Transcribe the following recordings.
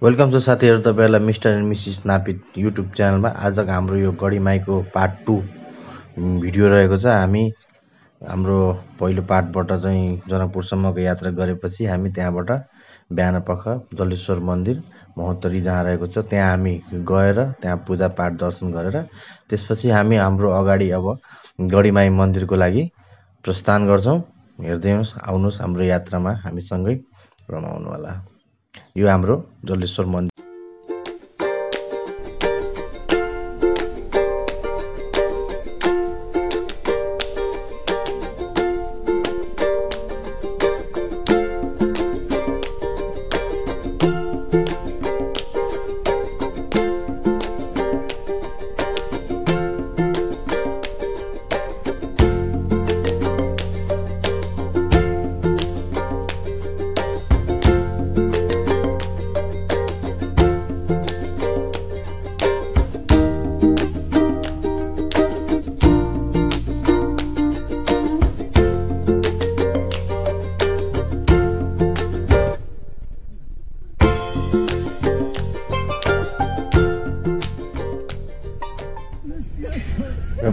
Welcome छ साथीहरु तपाईहरुलाई mister and Mrs Napit YouTube च्यानलमा। आजको हाम्रो यो गढीमाईको पार्ट 2 भिडियो रहेको छ। हामी हाम्रो पहिलो पार्टबाट चाहिँ जनकपुरसम्मको यात्रा गरेपछि हामी त्यहाँबाट बिहानपख जलेश्वर मन्दिर महोत्तरी जहाँ रहेको छ त्यहाँ हामी गएर त्यहाँ पूजा पाठ दर्शन गरेर त्यसपछि हामी हाम्रो अगाडि अब गढीमाई मन्दिरको लागि प्रस्थान गर्छौं। हेर्दै हुनुस्, आउनुस् हाम्रो यात्रामा हामीसँगै रमाउनु होला। यो हाम्रो जलेश्वर मन्दिर।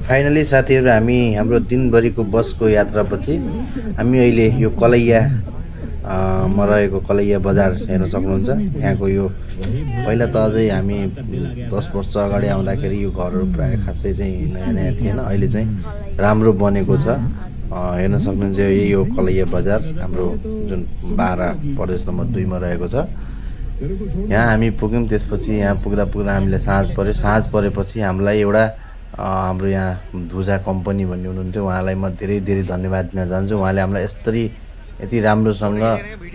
फाइनली साथीहरु हामी हाम्रो दिनभरिको बसको यात्रापछि हामी अहिले यो कलैया मा रहेको कलैया बजार हेर्न सक्नुहुन्छ। यहाँको यो पहिला त अझै हामी 10 वर्ष अगाडि आउँदाखेरि यो घरहरु प्राय खासै चाहिँ नयाँ नयाँ थिएन। अहिले चाहिँ राम्रो बनेको छ। हेर्न सक्नुहुन्छ यो कलैया बजार हाम्रो जुन बारा प्रदेश नम्बर 2 मा रहेको छ। यहाँ हामी पुग्यौं। त्यसपछि यहाँ पुग्दा हामीले साँझ पर्यो। साँझ परेपछि हामीलाई एउटा हाम्रो यहाँ धुजा कम्पनी भन्ने हुनुहुन्थ्यो, उहाँलाई म धेरै धेरै धन्यवाद दिन चाहन्छु। उहाँले हामीलाई यति राम्रोसँग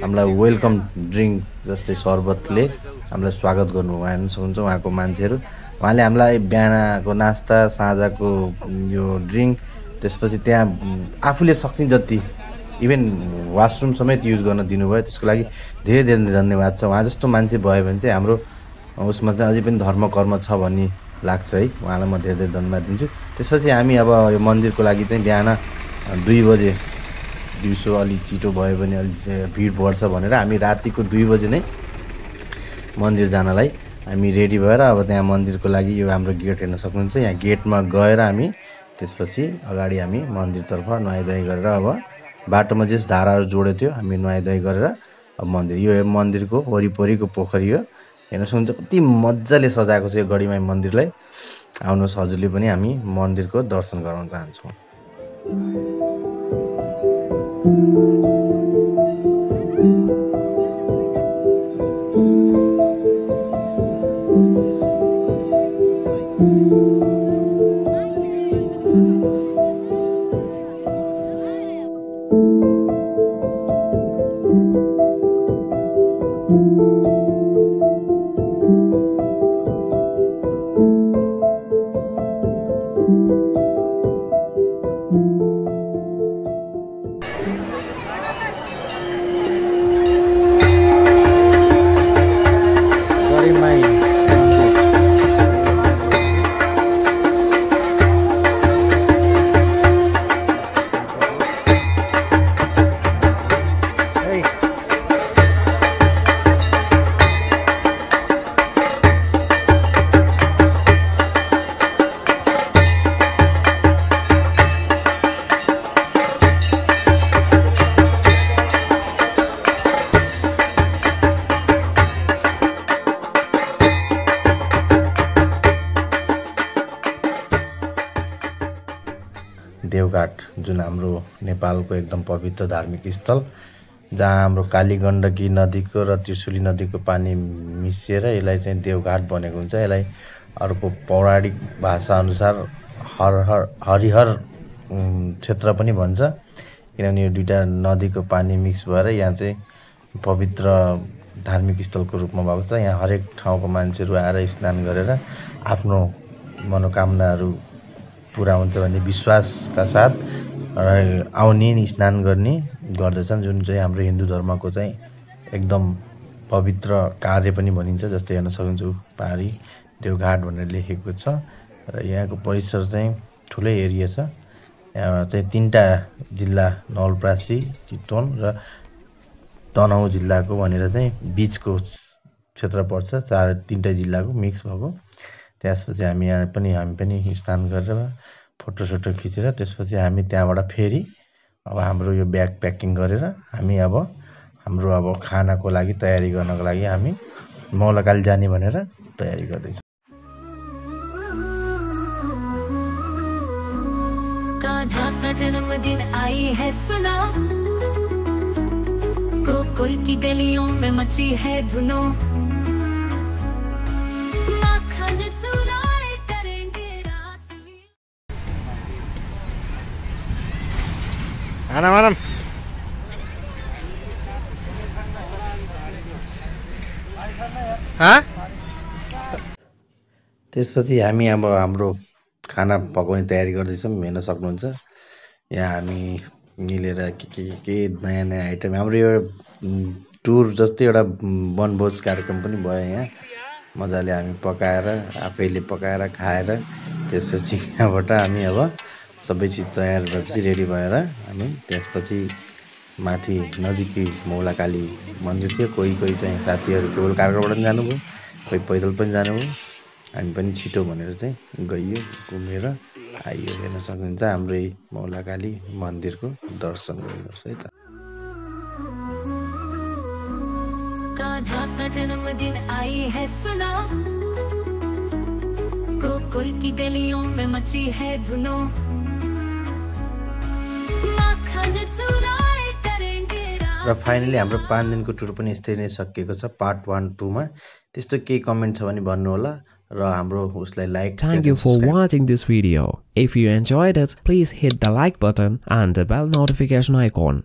हामीलाई वेलकम ड्रिङ्क जस्तै शरबतले हामीलाई स्वागत गर्नुभयो। हेर्न सक्नुहुन्छ उहाँको मान्छेहरू। उहाँले हामीलाई बिहानको नास्ता, साँझको यो ड्रिङ्क, त्यसपछि त्यहाँ आफूले सक्ने जति इभन वासरुम समेत युज गर्न दिनुभयो। त्यसको लागि धेरै धेरै धन्यवाद छ। उहाँ जस्तो मान्छे भयो भने चाहिँ हाम्रो उसमा चाहिँ अझै पनि धर्म कर्म छ भन्ने लाग्छ है। उहाँलाई म धेरै धेरै धन्यवाद दिन्छु। त्यसपछि हामी अब यो मन्दिरको लागि चाहिँ बिहान 2 बजे, दिउँसो अलि छिटो भयो भने अलि भिड बढ्छ भनेर हामी रातिको 2 बजे नै मन्दिर जानलाई हामी रेडी भएर अब त्यहाँ मन्दिरको लागि यो हाम्रो गेट हेर्न सक्नुहुन्छ। यहाँ गेटमा गएर हामी त्यसपछि अगाडि हामी मन्दिरतर्फ नुहाइधुवाइ गरेर अब बाटोमा जस धाराहरू जोडेको थियो हामी नुहाइधुवाइ गरेर अब मन्दिर, यो मन्दिरको वरिपरिको पोखरी हो। हेर्न सक्नुहुन्छ कति मज्जाले सजाएको छ यो गढीमाई मन्दिरलाई। आउनुहोस् हजुरले पनि हामी मन्दिरको दर्शन गराउन चाहन्छौँ। देवघाट जुन हाम्रो नेपालको एकदम पवित्र धार्मिक स्थल, जहाँ हाम्रो कालीगण्डकी नदीको र त्रिशुली नदीको पानी मिसिएर यसलाई चाहिँ देवघाट बनेको हुन्छ। यसलाई अर्को पौराणिक भाषा अनुसार हरिहर क्षेत्र पनि भन्छ, किनभने यो दुईटा नदीको पानी मिक्स भएर यहाँ चाहिँ पवित्र धार्मिक स्थलको रूपमा भएको छ। यहाँ हरेक ठाउँको मान्छेहरू आएर स्नान गरेर आफ्नो मनोकामनाहरू पूरा हुन्छ भन्ने विश्वासका साथ आउने स्नान गर्ने गर्दछन्, जुन चाहिँ हाम्रो हिन्दू धर्मको चाहिँ एकदम पवित्र कार्य पनि भनिन्छ। जस्तै हेर्न सक्नुहुन्छ पहाडी देवघाट भनेर लेखेको छ र यहाँको परिसर चाहिँ ठुलै एरिया छ। यहाँ चाहिँ 3टा जिल्ला नवलपरासी, चितवन र तनहुँ जिल्लाको भनेर चाहिँ बीचको क्षेत्र पर्छ, तीनटै जिल्लाको मिक्स भएको। त्यसपछि हामी पनि स्नान गरेर फोटोसोटो खिचेर त्यसपछि हामी त्यहाँबाट फेरि अब हाम्रो यो ब्याग प्याकिङ गरेर हामी अब हाम्रो खानाको लागि तयारी गर्नको लागि हामी मौलाकाली जाने भनेर तयारी गर्दैछौँ। कान्हा का जन्मदिन आई है सुना, गोकुल की गलियों में मची है धुनो, माखन चुराए करेंगे रासलीला। आनम त्यसपछि हामी अब हाम्रो खाना पकाउने तयारी गर्दैछौँ। हेर्न सक्नुहुन्छ यहाँ हामी मिलेर के नयाँ नयाँ आइटम, हाम्रो यो टुर जस्तै एउटा वनभोज कार्यक्रम पनि भयो। यहाँ मजाले हामी पकाएर आफैले पकाएर खाएर त्यसपछि यहाँबाट हामी अब सबै चिज तयार भएपछि रेडी भएर हामी त्यसपछि माथि नजिकै मौलाकाली मन्दिर थियो। कोही चाहिँ साथीहरू केवल कारबाट पनि जानुभयो, कोही पैदल पनि जानुभयो। हामी पनि छिटो भनेर चाहिँ गइयो, घुमेर आइयो। हेर्न सक्नुहुन्छ हाम्रै मौलाकाली मन्दिरको दर्शन गर्नुहोस् है त। कान्हा का जन्मदिन आई है सुना, गोकुल की गलियों में मची है धुनो, माखन चुराए करेंगे रासलीला। र फाइनली हाम्रो 5 दिनको टुर पनि यस्तै नै सकिएको छ। पार्ट 1 2 मा त्यस्तो केही कमेन्ट छ भने भन्नु होला र हाम्रो उसलाई like. Thank you for watching this video. If you enjoyed it, please hit the like button and the bell notification icon.